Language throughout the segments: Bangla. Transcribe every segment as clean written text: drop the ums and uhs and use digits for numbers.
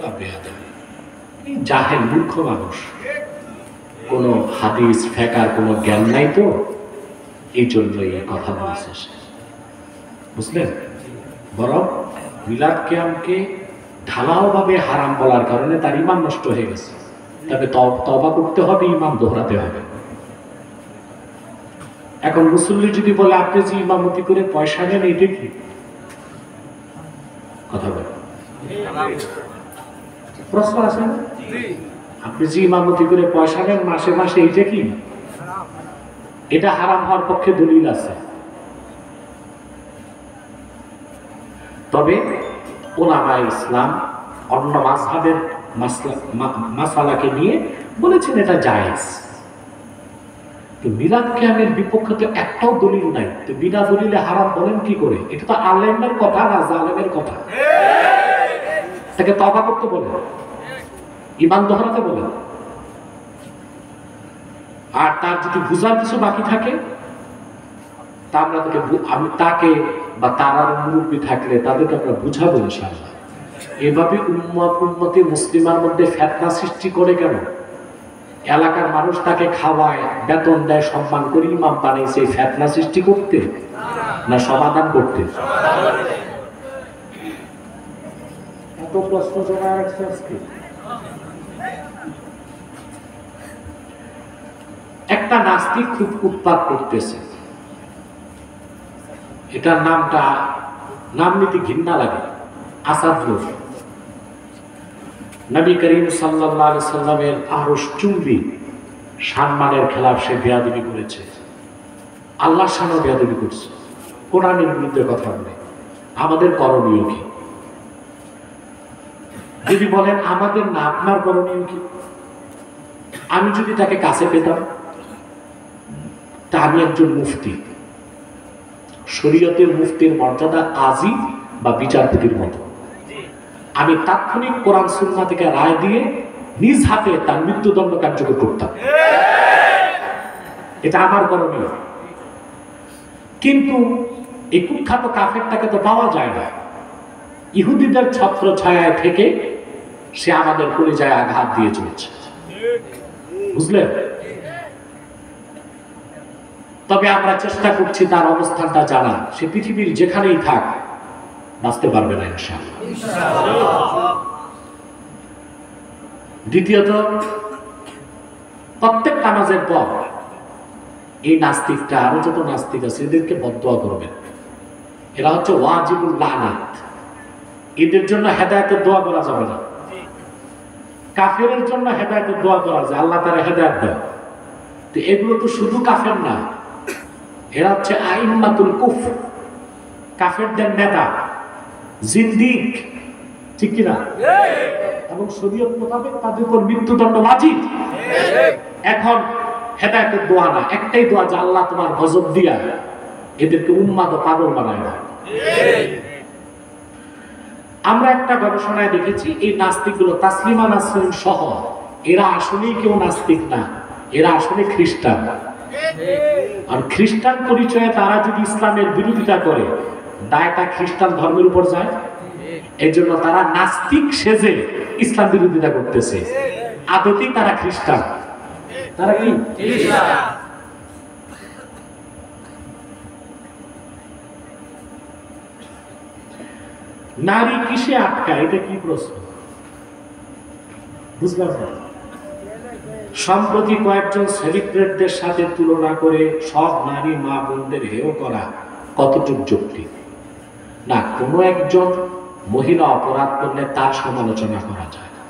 না বেয়াদবি। এই জাহেল মূর্খ মানুষ, কোনো হাদিস ফেকার কোনো জ্ঞান নাই তো, এই জন্য এই কথা বলছে সে, বুঝলেন? বরং মিলাদ কিয়ামকে ঢালাও ভাবে হারাম বলার কারণে তার ঈমান নষ্ট হয়ে গেছে। তবে তওবা করতে হবে, ঈমান দোহরাতে হবে। এখন মুসল্লি যদি বলে আপনি যে ইমামতি করে পয়সা নেন, এইটা কি কথা বলে? প্রশ্ন আছে না? আপনি যে ইমামতি করে পয়সা নেন মাসে মাসে, এইটা কি? এটা হারাম হওয়ার পক্ষে দলিল আছে। তবে উলামায়ে ইসলাম অন্য মাযহাবের মাসালাকে নিয়ে বলেছেন এটা জায়েজ। মিলাদ কিয়ামের বিপক্ষে তো একটাও দলিল নাই, তো বিনা দলিলে হারাম বলেন কি করে? এটা তো আলেমের কথা না, জালেমের কথা। তাকে তওবা করতে বলে, ঈমান দোহরাতে বলে। আর তার যদি বুঝার কিছু বাকি থাকে, তা আমরা তাকে বা তার আর মুরব্বী থাকলে তাদেরকে আমরা বুঝাবো ইনশাআল্লাহ। এভাবে উম্মতি মুসলিমার মধ্যে ফিতনা সৃষ্টি করে কেন? এলাকার মানুষ তাকে খাওয়ায়, বেতন দেয়, সম্মান করে ইমাম বানাইছে ফিতনা সৃষ্টি করতে না সমাধান করতে? এত প্রশ্ন জমা রাখছে আজকে। একটা নাস্তিক খুব উৎপাত করতেছে, এটার নাম নিতে ঘৃণা লাগে, আসাদ। নবী করিম সাল্লাল্লাহু আলাইহি সাল্লামের আরশ চুম্বি সম্মানের খেলাফ সে বেয়াদবি করেছে, আল্লাহর সামনে বেয়াদবি করছে, কোরআনের বিরুদ্ধে কথা বলে। আমাদের করণীয় কি? যদি বলেন আমাদের না, আপনার করণীয় কি? আমি যদি তাকে কাছে পেতাম, তা আমি একজন মুফতি, শরীয়তের মুফতির মর্যাদা কাজী বা বিচারপতির মতো। আমি তাৎক্ষণিক কোরআন সুন্নাহ থেকে রায় দিয়ে নিজ হাতে তার মৃত্যুদণ্ড কার্যকর করতাম। এটা আমার করণীয়। কিন্তু এই কুখ্যাত কাফেরটাকে তো পাওয়া যায় না। ইহুদিদের ছত্র ছায়ায় থেকে সে আমাদের কলিজায় আঘাত দিয়ে চলছে, বুঝলেন? তবে আমরা চেষ্টা করছি তার অবস্থানটা জানা। সে পৃথিবীর যেখানেই থাক, বাঁচতে পারবে না ইনশাআল্লাহ। দ্বিতীয়ত, প্রত্যেক নামাজের পর এই নাস্তিকটা, আরো যত নাস্তিক আছে, এদেরকে বদদোয়া করবেন। এরা হচ্ছে ওয়াজিবুল লানাত। এদের জন্য হেদায়েতের দোয়া করা যাবে না। কাফেরের জন্য হেদায়েতের দোয়া করা যায়, আল্লাহ তাআলা হেদায়েত দেন। তো এগুলো তো শুধু কাফের না, এরা হচ্ছে আইম্মাতুল কুফর, কাফেরদের নেতা, জিন্দিক, ঠিক কিনা? এবং শরীয়ত মোতাবেক তাদের উপর মৃত্যুদণ্ড ওয়াজিব। এখন হেদায়েতের দোয়া না, একটাই দোয়া, যে আল্লাহ তোমার গজব দিয়া এদেরকে উন্মাদ ও পাগল বানায় না। আমরা একটা গবেষণায় দেখেছি, এই নাস্তিকগুলো তাসলিমা নাসরিন সহ এরা আসলেই কেউ নাস্তিক না, এরা আসলে খ্রিস্টান। আর খ্রিস্টান পরিচয়ে তারা যদি ইসলামের বিরোধিতা করে, দায়টা খ্রিস্টান ধর্মের উপর যায়। এই জন্য তারা নাস্তিক সেজে ইসলাম বিরোধিতা করতেছে, আদতেই তারা খ্রিস্টান। তারা কি নারী কিসে আটকায়? এটা কি প্রশ্ন? বুঝলাম না। সম্প্রতি কয়েকজন সেলিব্রিটিদের সাথে তুলনা করে সব নারী মা বোনদের হেয় করা কতটুকু যৌক্তিক? না, কোনো একজন মহিলা অপরাধ করলে তার সমালোচনা করা যায় না।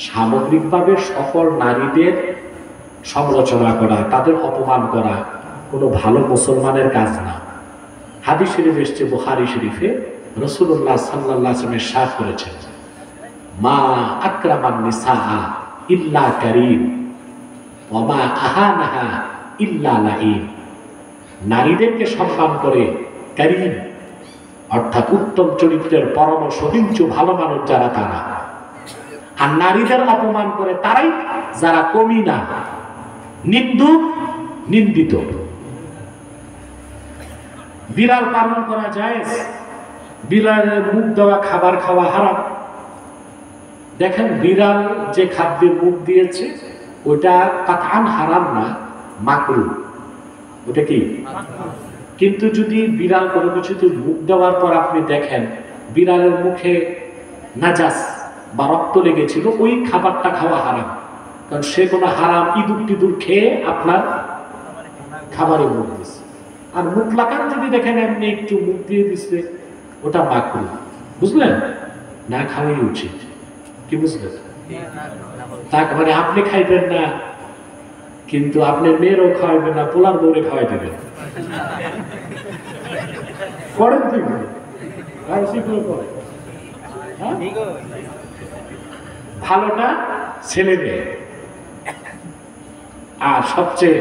সামগ্রিকভাবে সকল নারীদের সমালোচনা করা, তাদের অপমান করা কোনো ভালো মুসলমানের কাজ না। হাদিস শরীফ এসেছে, বুখারী শরীফে রাসূলুল্লাহ সাল্লাল্লাহু আলাইহি ওয়াসাল্লাম ইরশাদ করেছেন, মা আকরামান নিসা ইল্লা কারীম ওয়া মা আহানাহা ইল্লা লাঈন। নারীদেরকে সম্মান করে কারীম, অর্থাৎ উত্তম চরিত্রের পরম সহিংসু ভালো মানুষ যারা, তারা। আর নারীদের অপমান করে তারাই যারা কমি না, নিন্দুক, নিন্দিত। বিড়াল পালন করা জায়েজ, বিড়ালের মুখ দেওয়া খাবার খাওয়া হারাম। দেখেন বিড়াল যে খাদ্যের মুখ দিয়েছে ওটা কাতান হারাম না, মাকরুহ। ওটা কি? কিন্তু যদি বিড়াল কোনো কিছুতে মুখ দেওয়ার পর আপনি দেখেন বিড়ালের মুখে নাজাস বা রক্ত লেগেছিল, ওই খাবারটা খাওয়া হারাম, কারণ সে কোনো হারাম ইঁদুর টিঁদুর খেয়ে আপনার খাবারে মুখ দিচ্ছে। আর মুখ লাগান যদি দেখেন এমনি একটু মুখ দিয়ে দিচ্ছে, ওটা মাকরুহ। বুঝলেন? না খাওয়াই উচিত। কি বুঝলেন? তার মানে আপনি খাইবেন না, কিন্তু আপনি মেয়েরও খাওয়াইবেন না, পোলার বউরে খাওয়াই দেবেন। করেন তুই ভালোটা ছেলে মেয়ে, আর সবচেয়ে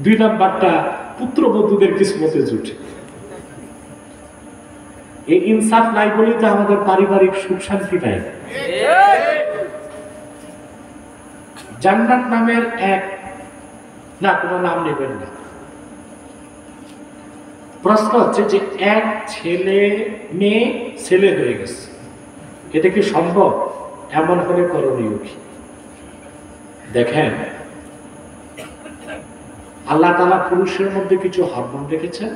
2 নাম্বারটা পুত্রবধূদের কিসমতে জুটে। এই ইনসাফ নাই বলেই তো আমাদের পারিবারিক সুখ শান্তি নাই। জান্নাত নামের এক, না কোনো নাম নেবেন না, প্রশ্ন হচ্ছে যে এক ছেলে মেয়ে ছেলে হয়ে গেছে, এটা কি সম্ভব? এমন হলে করণীয় কি? দেখেন, আল্লাহ তাআলা পুরুষের মধ্যে কিছু হরমোন রেখেছেন,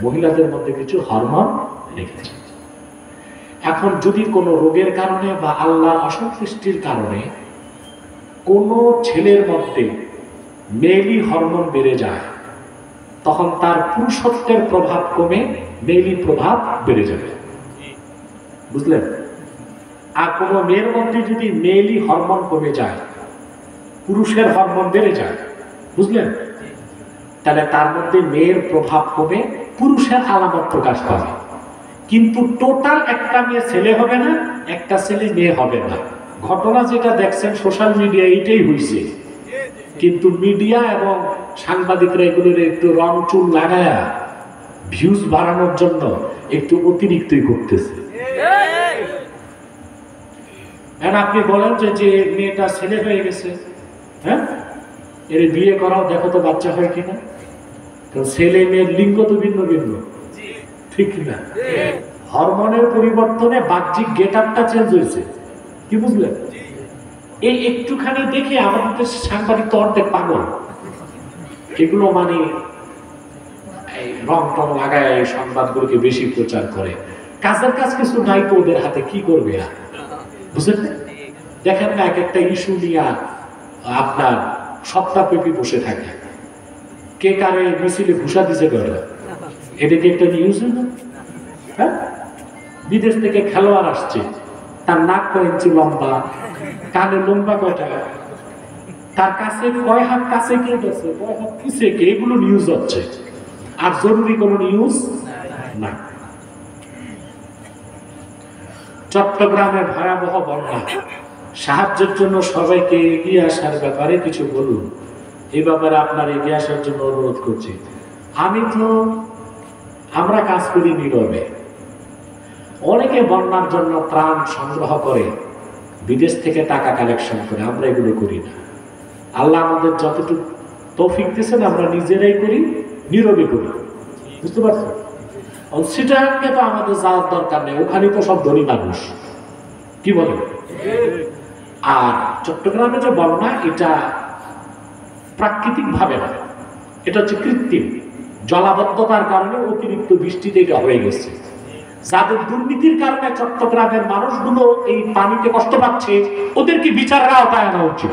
মহিলাদের মধ্যে কিছু হরমোন রেখেছেন। এখন যদি কোনো রোগের কারণে বা আল্লাহর অসন্তুষ্টির কারণে কোনো ছেলের মধ্যে মেলি হরমোন বেড়ে যায়, তখন তার পুরুষত্বের প্রভাব কমে মেলি প্রভাব বেড়ে যাবে। বুঝলেন? আর কোনো মেয়ের মধ্যে যদি মেলি হরমোন কমে যায়, পুরুষের হরমোন বেড়ে যায়, বুঝলেন, তাহলে তার মধ্যে মেয়ের প্রভাব কমে পুরুষের আলামত প্রকাশ পাবে। কিন্তু টোটাল একটা মেয়ে ছেলে হবে না, একটা ছেলে মেয়ে হবে না। ঘটনা যেটা দেখছেন সোশ্যাল মিডিয়া, এইটাই হয়েছে। কিন্তু মিডিয়া এবং সাংবাদিকরা এগুলোর একটু রং চুল লাগায়া ভিউজ বাড়ানোর জন্য একটু অতিরিক্তই করতেছে। আপনি বলেন যে মেয়েটা ছেলে হয়ে গেছে, হ্যাঁ, এর বিয়ে করাও, দেখো তো বাচ্চা হয় কিনা। ছেলে মেয়ের লিঙ্গ তো ভিন্ন ভিন্ন, ঠিক না? হরমোনের পরিবর্তনে বাহ্যিক গেটআপটা চেঞ্জ হয়েছে। কি বুঝলেন? এই একটুখানি দেখে আমাদের দেশের সাংবাদিক তো অর্ধেক পাগল। এগুলো মানে রং টং লাগায় এই সংবাদগুলোকে বেশি প্রচার করে। কাজের কাজ কিছু নাই তো ওদের হাতে, কি করবে? বুঝলেন? দেখেন না, এক একটা ইস্যু নিয়ে আপনার সপ্তাহব্যাপী বসে থাকে। কে কারে মিছিলে ঘুষা দিছে করে, এটা কি একটা নিউজ না? হ্যাঁ, বিদেশ থেকে খেলোয়াড় আসছে, তার নাক 9 ইঞ্চি লম্বা, কানে লম্বা কয়টা, তার কাছে কয় হাত কাছে কে গেছে, কয় হাত পিছে কে, এগুলো নিউজ হচ্ছে। আর জরুরি কোনো নিউজ না। চট্টগ্রামে ভয়াবহ বন্যা, সাহায্যের জন্য সবাইকে এগিয়ে আসার ব্যাপারে কিছু বলুন। এই ব্যাপারে আপনার এগিয়ে আসার জন্য অনুরোধ করছি। আমরা কাজ করি নীরবে। অনেকে বন্যার জন্য ত্রাণ সংগ্রহ করে, বিদেশ থেকে টাকা কালেকশন করে, আমরা এগুলো করি না। আল্লাহ আমাদের যতটুকু তৌফিক দিয়েছেন আমরা নিজেরাই করি, নীরবে করি। বুঝতে পারছেন? সিটাকে তো আমাদের যাওয়ার দরকার নেই, ওখানে তো সব ধনী মানুষ। কি বলে? আর চট্টগ্রামে যে বন্যা, এটা প্রাকৃতিক ভাবে না, এটা হচ্ছে কৃত্রিম জলাবদ্ধতার কারণে অতিরিক্ত বৃষ্টিতে এটা হয়ে গেছে। যাদের দুর্নীতির কারণে চট্টগ্রামের মানুষগুলো এই পানিতে কষ্ট পাচ্ছে, ওদেরকে বিচারের আওতায় আনা উচিত।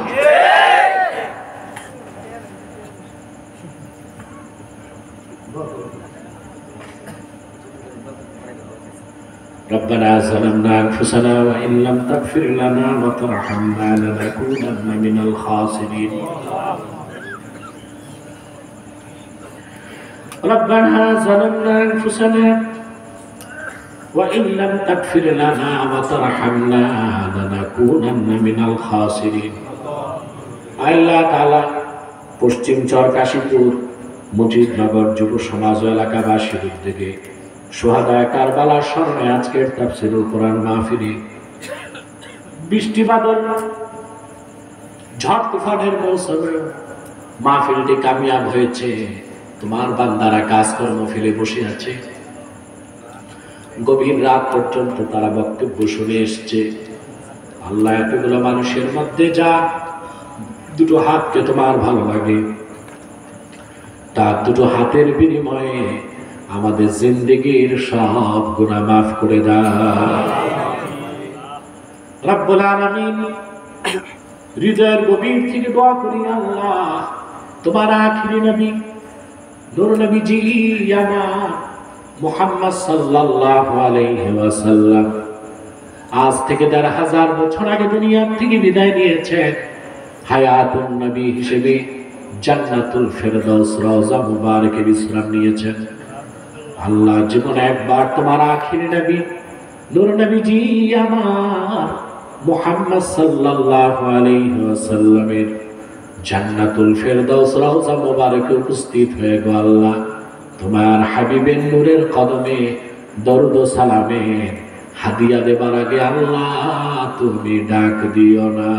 ربنا ظلمنا أنفسنا وإن لم تغفر لنا وترحمنا لنكونن من الخاسرين ربنا ظلمنا أنفسنا وإن لم تغفر لنا وترحمنا لنكونن من الخاسرين আল্লাহ তাআলা পশ্চিম চরকাশীপুর মুজিবনগর যুব সমাজ এলাকাবাসীর উদ্যোগে শুহাদায়ে কারবালার স্মরণে আজকের তাফসীরুল কোরআন মাহফিলে বৃষ্টি বাদল ঝড় তুফানের মৌসুমে মাহফিলটি কামিয়াব হয়েছে। তোমার বান্দারা কাজকর্ম ফেলে বসে আছে, গভীর রাত পর্যন্ত তারা বক্তব্য শুনে এসছে। আল্লাহ এতগুলো মানুষের মধ্যে যা দুটো হাতকে তোমার ভালো লাগে, তার দুটো হাতের বিনিময়ে আমাদের জিন্দেগির সব গুনাহ মাফ করে দাও রব্বুল আলামিন। হৃদয়ের গভীর থেকে দোয়া করি আল্লাহ, তোমার আখিরি নবী নূর নবীজি আমার মুহাম্মদ সাল্লাল্লাহু আলাইহি ওয়াসাল্লাম আজ থেকে ১৫০০ বছর আগে দুনিয়া থেকে বিদায় নিয়েছেন। হায়াতুন নবী হিসেবে জান্নাতুল ফেরদাউস রওজা মুবারকে বিশ্রাম নিয়েছেন। আল্লাহ জীবনে একবার তোমার আখিরি নবী নূর নবীজি আমার মুহাম্মদ সাল্লাল্লাহু আলাইহি ওয়াসাল্লামের জান্নাতুল ফেরদাউস রওজা মুবারকে উপস্থিত হয়ে গো আল্লাহ, তোমার হাবিবের নূরের কদমে দরুদ ও সালামে হাদিয়া দেবার আগে আল্লাহ তুমি ডাক দিও না।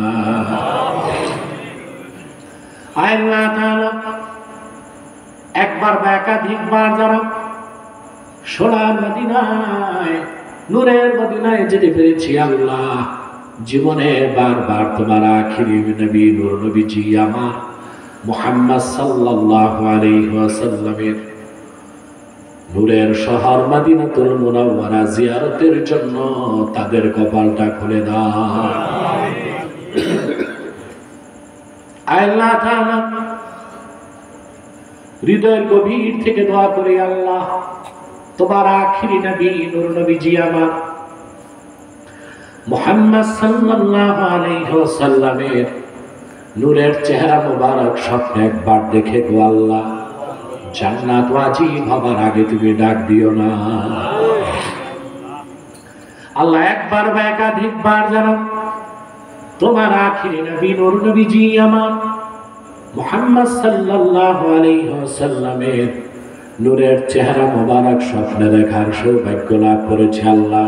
আল্লাহ তাআলা একবার বা একাধিকবার যারা সোনার মদিনায় নূরের মদিনায় যেতে পেরেছি আল্লাহ, জীবনে বারবার তোমার আখিরি নবী নূর নবীজি আমার মুহাম্মদ সাল্লাল্লাহু আলাইহি ওয়াসাল্লামের নূরের শহর মদিনাতুল মুনাওয়ারা জিয়ারতের জন্য তাদের কপালটা খুলে দাও। আল্লাহ তাআলা হৃদয়ের গভীর থেকে দোয়া করি আল্লাহ, তোমার আখিরি নবী নূর নবীজি আমার মুহাম্মদ সাল্লাল্লাহু আলাইহি ওয়াসাল্লামের নূরের চেহারা মোবারক স্বপ্নে একবার দেখে গো আল্লাহ, জান্নাত ওয়াজিব হবার আগে তুমি ডাক দিও না আল্লাহ। একবার বা একাধিকবার যেন তোমার আখিরি নবী নূর নবীজি আমার মুহাম্মদ সাল্লাল্লাহু আলাইহি ওয়াসাল্লামের নূরের চেহারা মোবারক স্বপ্নে দেখার সৌভাগ্য লাভ করেছে আল্লাহ,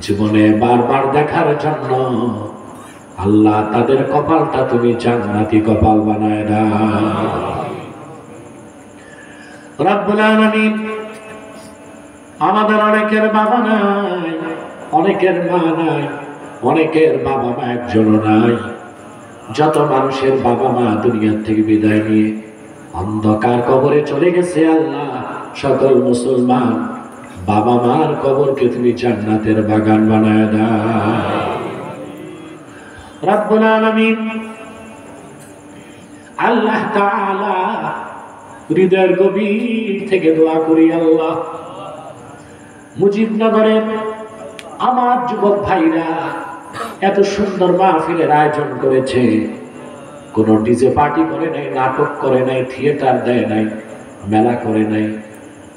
জীবনে বারবার দেখার জন্য আল্লাহ তাদের কপালটা তুমি জান্নাতি কপাল বানায় দাও রব্বুল আলামিন। আমাদের অনেকের বাবা নাই, অনেকের মা নাই, অনেকের বাবা মা একজনও নাই। যত মানুষের বাবা মা দুনিয়া থেকে বিদায় নিয়ে অন্ধকার কবরে চলে গেছে আল্লাহ, সকল মুসলমান বাবা মার কবরকে তুমি জান্নাতের বাগান বানায় দাও রব্বুল আলামিন। আল্লাহ তাআলা হৃদয়ের গভীর থেকে দোয়া করি আল্লাহ, মুজিবনগরের আমার যুবক ভাইরা এত সুন্দর মাহফিলের আয়োজন করেছে, কোন ডিজে পার্টি করে নাই, নাটক করে নাই, থিয়েটার দেয় নাই, মেলা করে নাই,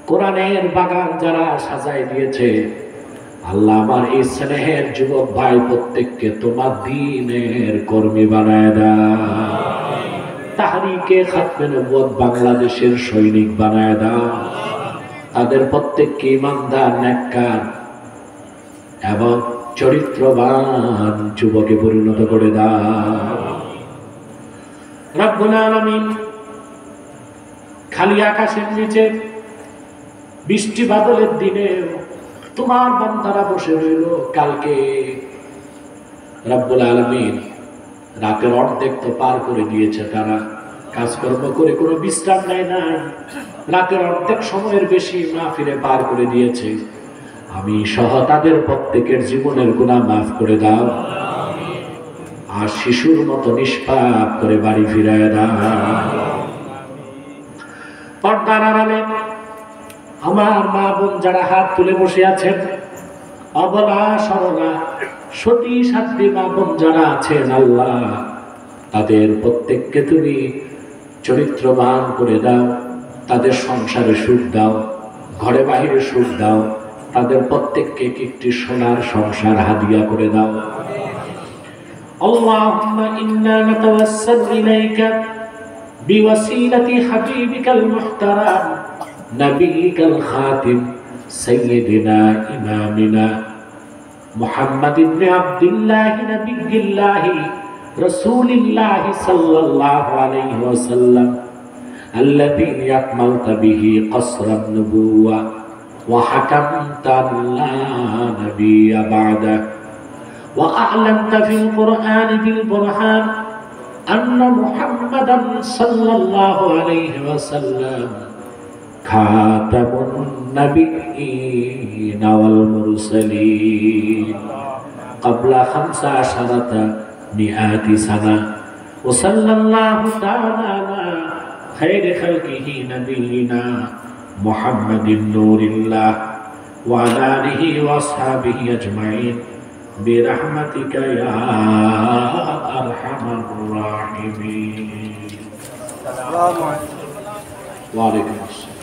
কোরআনের বাগান যারা সাজায় দিয়েছে আল্লাহ, আমার এই স্নেহের যুবক ভাই প্রত্যেককে তোমার দ্বীনের কর্মী বানায় দাও, তাহরিকে খাতমে নবুয়ত বাংলাদেশের সৈনিক বানায় দাও, তাদের প্রত্যেককে ঈমানদার নেককার এবং চরিত্রবান যুবকে পরিণত করে দাও রব্বুল আলামিন। খালি আকাশের নিচে বৃষ্টি বাদলের দিনে তোমার বান্দারা বসে রইল কালকে রব্বুল আলামিন, রাতের অর্ধেক তো পার করে দিয়েছে, তারা কাজকর্ম করে কোনো বিশ্রাম নেয় না, রাতের অর্ধেক সময়ের বেশি মাহফিলে পার করে দিয়েছে। আমি সহ তাদের প্রত্যেকের জীবনের গুনাহ মাফ করে দাও, আর শিশুর মতো নিষ্পাপ করে বাড়ি ফিরায় দাও। পর্দার আড়ালে আমার মা বোন যারা হাত তুলে বসে আছেন, অবলা সরলা সতী সাধ্বী মা বোন যারা আছেন আল্লাহ, তাদের প্রত্যেককে তুমি চরিত্রবান করে দাও, তাদের সংসারে সুখ দাও, ঘরে বাহিরে সুখ দাও, তাদের প্রত্যেককে একটি সোনার সংসার হাদিয়া করে দাও। আল্লাহুম্মা ইন্না নাতাওয়াসসালু ইলাইকা বিওয়াসিলাতি হাবিবিকাল মুহতারাম নবিয়িকাল খাতিম সাইয়্যিদিনা ইমামিনা মুহাম্মদ ইবনে আব্দুল্লাহ নবিয়্যিল্লাহ রাসূলিল্লাহ সাল্লাল্লাহু আলাইহি ওয়াসাল্লাম আল্লাযী আকমালতা বিহি কসরান নবুওয়া ওয়া হাকামতা লা নবিয়্যা বা'দা وأعلنت في القرآن بالبرهان أن محمدا صلى الله عليه وسلم خاتم النبيين والمرسلين قبل 15 سنة وصلى الله تعالى على خير خلقه نبينا محمد نور الله وعلى آله وأصحابه أجمعين برحمتك يا أرحم الراحمين. وعليكم السلام.